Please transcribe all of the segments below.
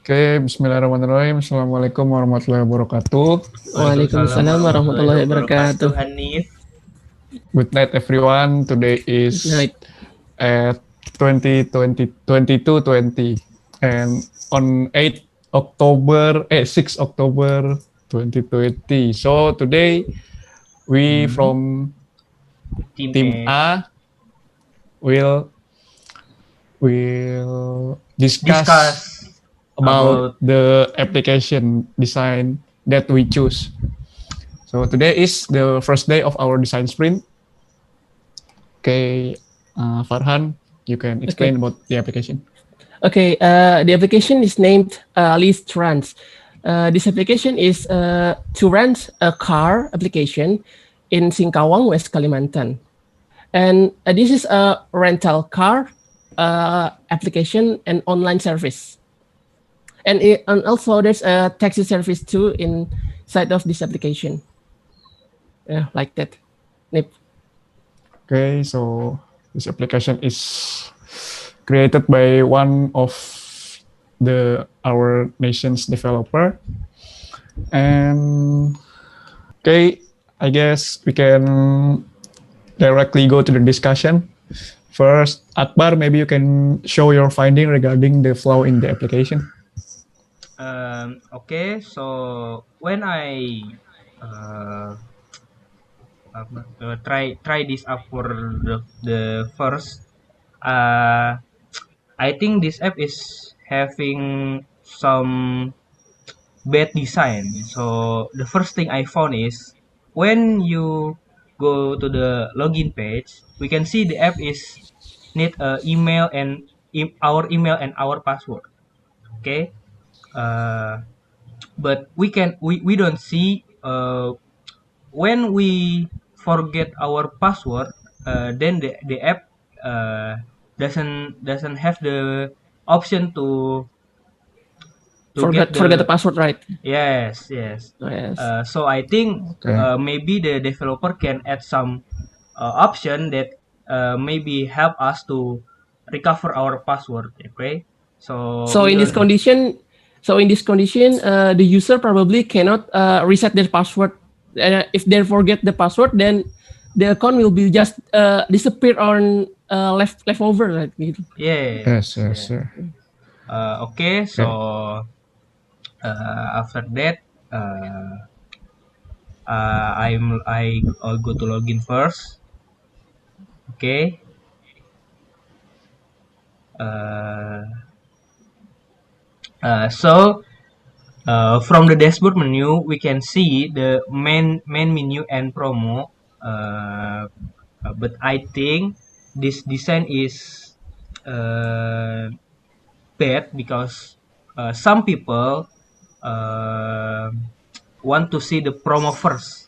Oke, Bismillahirrahmanirrahim. Assalamualaikum warahmatullahi wabarakatuh. Waalaikumsalam Waalaikumsalam warahmatullahi warahmatullahi wabarakatuh. wabarakatuh, Hanif. Good night, everyone. Today Good is night. at 2020, 2220, and on 6 October 2020. So today we from Team A. A will discuss about the application design that we choose. So today is the first day of our design sprint. Okay, Farhan, you can explain about the application. Okay, the application is named List Runs. This application is to rent a car application in Singkawang, West Kalimantan. And this is a rental car application and online service. And also there's a taxi service too inside of this application. Yeah, like that. Nip. Okay, so this application is created by one of our nation's developer. And okay, I guess we can directly go to the discussion. First, Akbar, maybe you can show your finding regarding the flow in the application. Okay, so when I try this up for the first, I think this app is having some bad design. So the first thing I found is when you go to the login page, we can see the app is need email and our email and our password. Okay, but we don't see when we forget our password, then the app doesn't have the option to Forget the password, right? Yes. Oh, yes. So I think maybe the developer can add some option that maybe help us to recover our password. Okay, So in this condition, the user probably cannot reset their password. If they forget the password, then the account will be just disappear on leftover, right? Yes, sir. Okay, so after that, I'll go to login first. Okay. So from the dashboard menu, we can see the main menu and promo. But I think this design is bad because some people want to see the promo first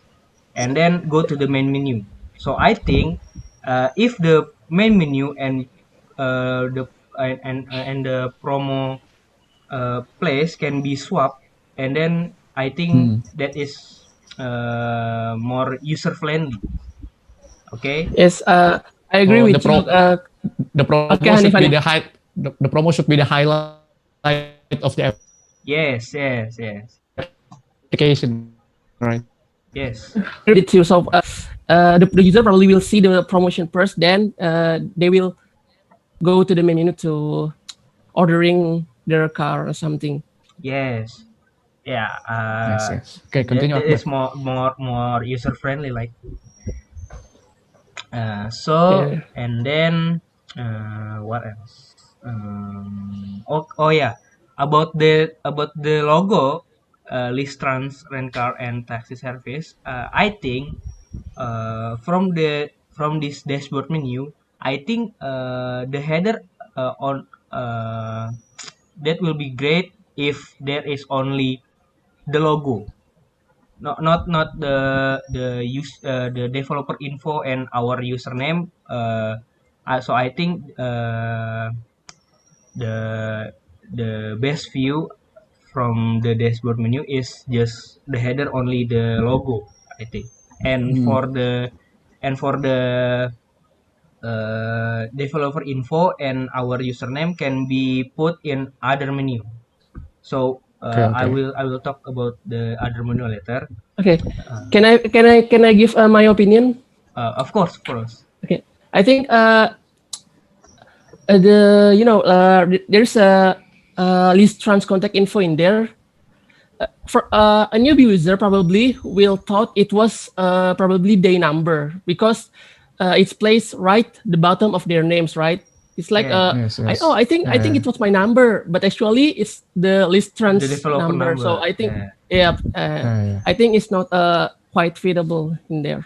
and then go to the main menu. So I think if the main menu and the promo place can be swapped, and then I think that is more user friendly. Okay. Yes, I agree with you. The promo should be the promo should be the highlight of the app. Yes. Application, right? Yes. So the user probably will see the promotion first, then they will go to the menu to ordering their car or something. Yes. Yeah. Yes. Okay, continue. That is more user friendly, like. And then what else? Yeah, about the logo, Listrans rent car and taxi service. I think from this dashboard menu, I think the header on that will be great if there is only the logo, not the developer info and our username. So I think the best view from the dashboard menu is just the header, only the logo, I think. And for the developer info and our username can be put in other menu. So Okay, I okay. will talk about the other menu later. Okay. Can I give my opinion? Of course, of course. Okay. I think there's a list trans contact info in there. For a newbie user probably will thought it was probably day number because it's placed right the bottom of their names, right? It's like Yeah, Yes, I yes. oh I think it was my number, but actually it's the list the trans developer number. So number. I think Yeah. yeah, Yeah. I think it's not quite feasible in there.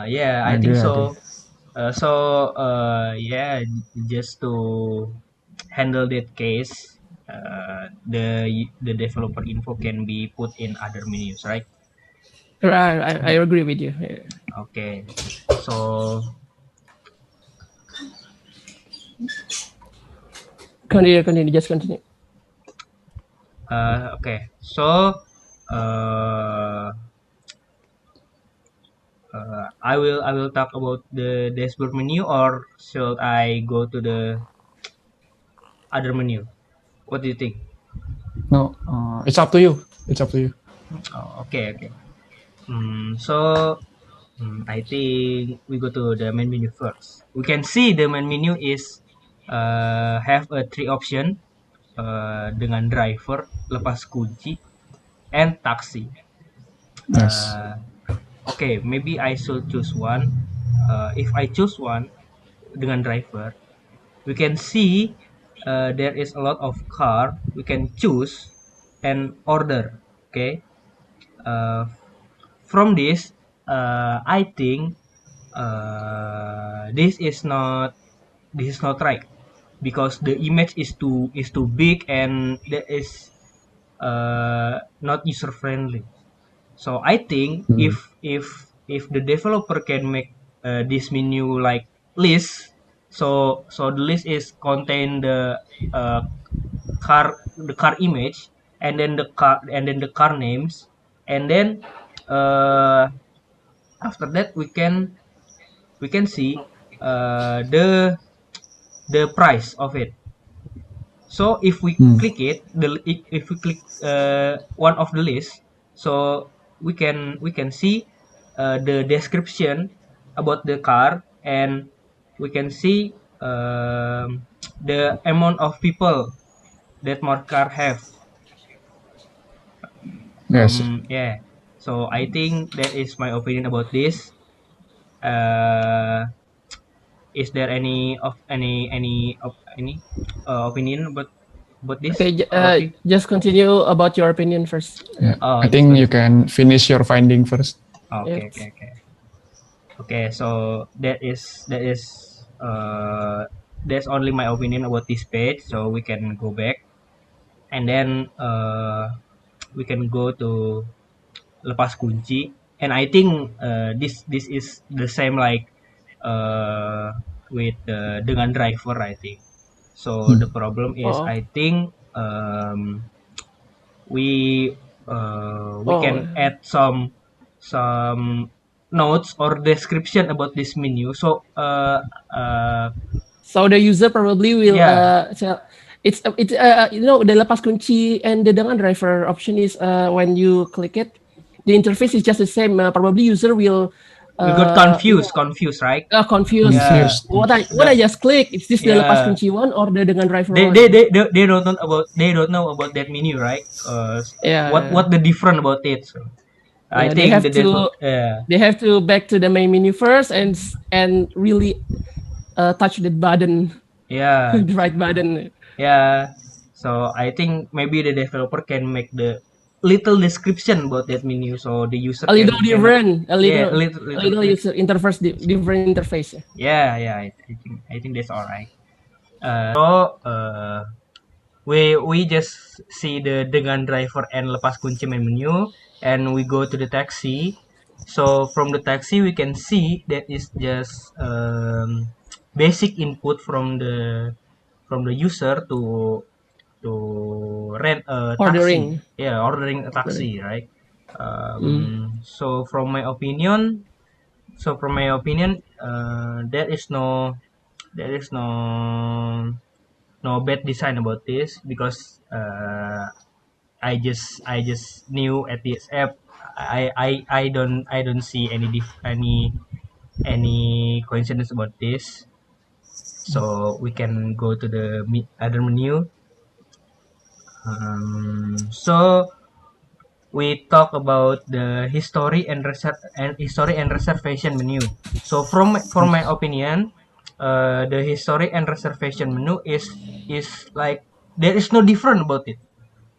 Yeah, I I think agree, I agree. so. Yeah, just to handle that case, the developer info can be put in other menus, right? I agree with you. Yeah. Okay. So Continue, just continue. okay. So uh, I will talk about the dashboard menu, or should I go to the other menu? What do you think? No, it's up to you. It's up to you. Oh, okay, okay. So I think we go to the main menu first. We can see the main menu is have a three option dengan driver, lepas kunci, and taxi. Yes. Uh, okay, maybe I should choose one. If I choose one dengan driver, we can see there is a lot of car. We can choose and order. Okay. Uh, from this, I think this is not right because the image is too big and that is not user friendly. So I think Hmm. if the developer can make this menu like list, so the list is contain uh, the car image, and then the car names, and then uh, after that we can see the price of it. So if we Hmm. click it, if we click one of the list, so we can see the description about the car, and we can see the amount of people that more car have. Yes. Yeah. So I think that is my opinion about this. Uh, is there any opinion about this, Okay, Lotfi? just continue about your opinion first. Yeah. Oh, I just think you continue. can finish your finding first. Okay, Yes. okay, okay. Okay, so that's only my opinion about this page. So we can go back, and then we can go to lepas kunci. And I think this is the same like uh, with dengan driver, I think. So Hmm. the problem is, Oh, I think we we oh. can add some notes or description about this menu. So So the user probably will yeah, tell the lepas kunci and the dengan driver option is when you click it, the interface is just the same. Probably user will we got confused, right? confused. Yeah, Confused. What I the just click, is this the lepas yeah, kunci one or the dengan driver one? they don't know about that menu, right? Yeah, What the different about it? So I yeah. think the default, yeah, They have to back to the main menu first and really touch the button, yeah, the right button. yeah. So I think maybe the developer can make the little description about that menu, so the user A little can different, yeah, a little little. user interface, different interface. Yeah, yeah. I think that's all right. So we just see the dengan driver and lepas kunci main menu, and we go to the taxi. So from the taxi we can see that is just basic input from the user to rent a taxi. Ordering. Yeah, ordering a Ordering. taxi, right? Mm. So from my opinion, there is no bad design about this because I just new at this app. I don't see any coincidence about this. So we can go to the other menu. So we talk about the history and reservation menu. So from my opinion, the history and reservation menu is like there is no different about it.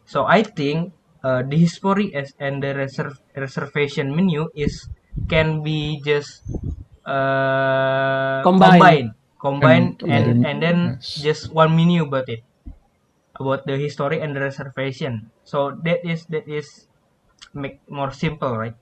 So I think the history and the reservation menu is can be just Combine. combine Combine. and then Yes. just one menu about it, about the history and the reservation. So that is make more simple, right?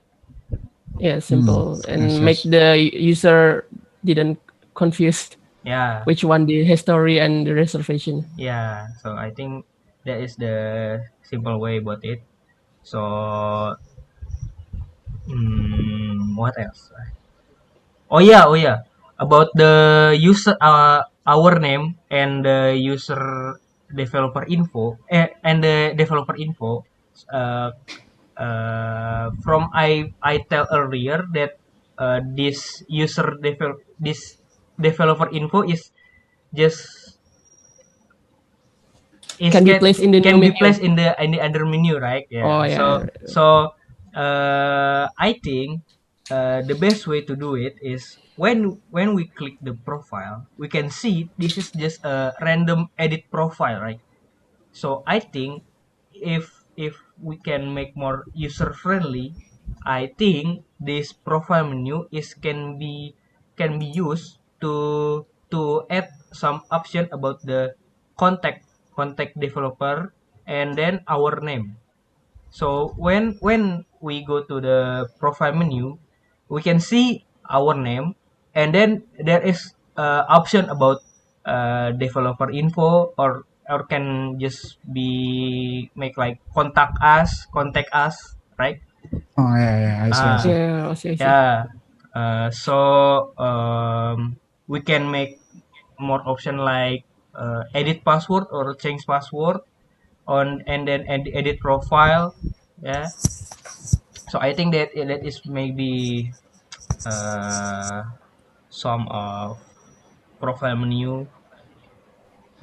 Yeah, simple and Yes, make yes. the user didn't confused Yeah, which one the history and the reservation. yeah. So I think that is the simple way about it. So what else? Oh yeah. About the user, our name and the user developer info, and the developer info. Uh, from I tell earlier that this developer info is just is Can be placed in the new can be menu. placed in the other menu, right? Yeah. Oh So yeah. I think the best way to do it is when we click the profile, we can see this is just a random edit profile, right? So I think if we can make more user friendly, I think this profile menu is can be used to add some option about the contact developer and then our name. So when we go to the profile menu, we can see our name, and then there is option about developer info, or can just be make like contact us, right? Oh yeah, yeah. I see, I see. Ah, Yeah, I see. yeah. So we can make more option like edit password or change password on, and then edit profile. Yeah. So I think that is maybe uh, some of profile menu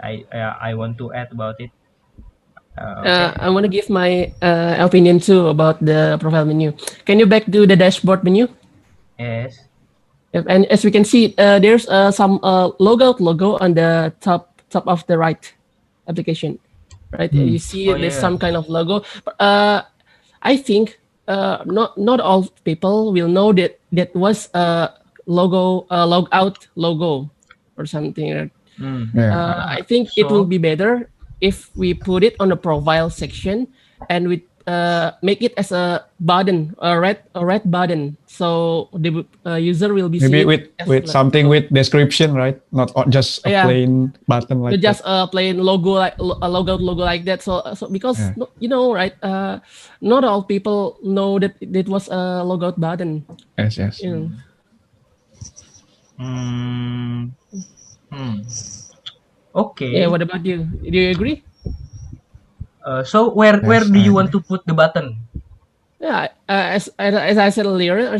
I want to add about it. Okay. I want to give my opinion too about the profile menu. Can you back to the dashboard menu? Yes. And as we can see, there's some logo on the top of the right application, right? You see Oh there's yeah. some kind of logo. But, I think not all people will know that that was a logo, log out logo or something. Right? Yeah. I think it will So be better if we put it on the profile section and we make it as a button, a red button, so the user will be see Maybe it as with something logo. with description, right? Not just a Yeah, plain button like just that. a plain logo like a logo like that. So because Yeah. you know, right? Not all people know that it was a logout button. Yes, yes. You know. hmm, hmm. Yeah. Okay. What about you? Do you agree? So where Yes, do I you want agree. to put the button Yeah, as I said earlier, I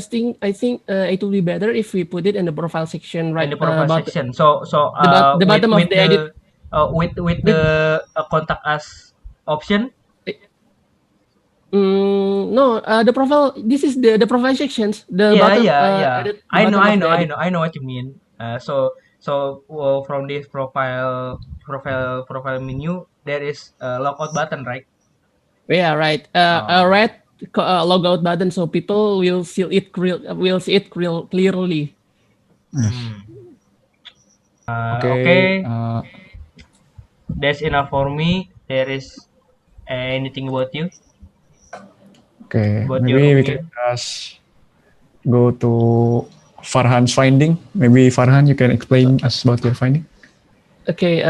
think it will be better if we put it in the profile section, in right? the profile About section? So the bottom of with the edit. the with With the contact us option. no, the profile. This is the profile sections. The Yeah, bottom yeah, yeah. edit. The bottom of the edit. I know what you mean. So from this profile menu, there is a logout button, right? Yeah, right. A Oh. red logout button, so people will see it clearly. Yes. Hmm. Okay. Okay, that's enough for me. There is anything Okay. about your Maybe we can opinion? just go to Farhan's finding. Maybe Farhan, you can explain us about your finding. Okay.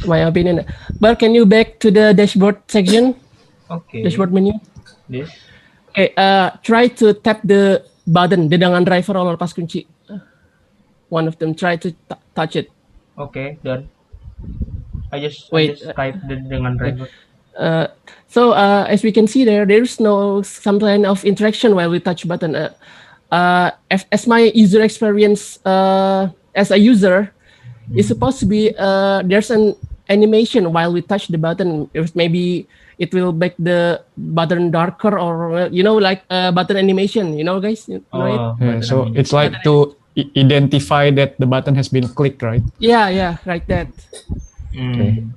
My opinion. But can you back to the dashboard section, Okay, dashboard menu? this. Okay, try to tap the button, the dengan driver or lepas kunci. One of them, try to touch it. Okay, done. I Wait, just type the dengan okay. driver. As we can see there's no some kind of interaction while we touch button. As my user experience as a user, it's supposed to be there's an animation while we touch the button. Maybe it will make the button darker, or like button animation. Guys, you know it? Yeah, so it's like to identify that the button has been clicked, right? Yeah, right. That. Mm.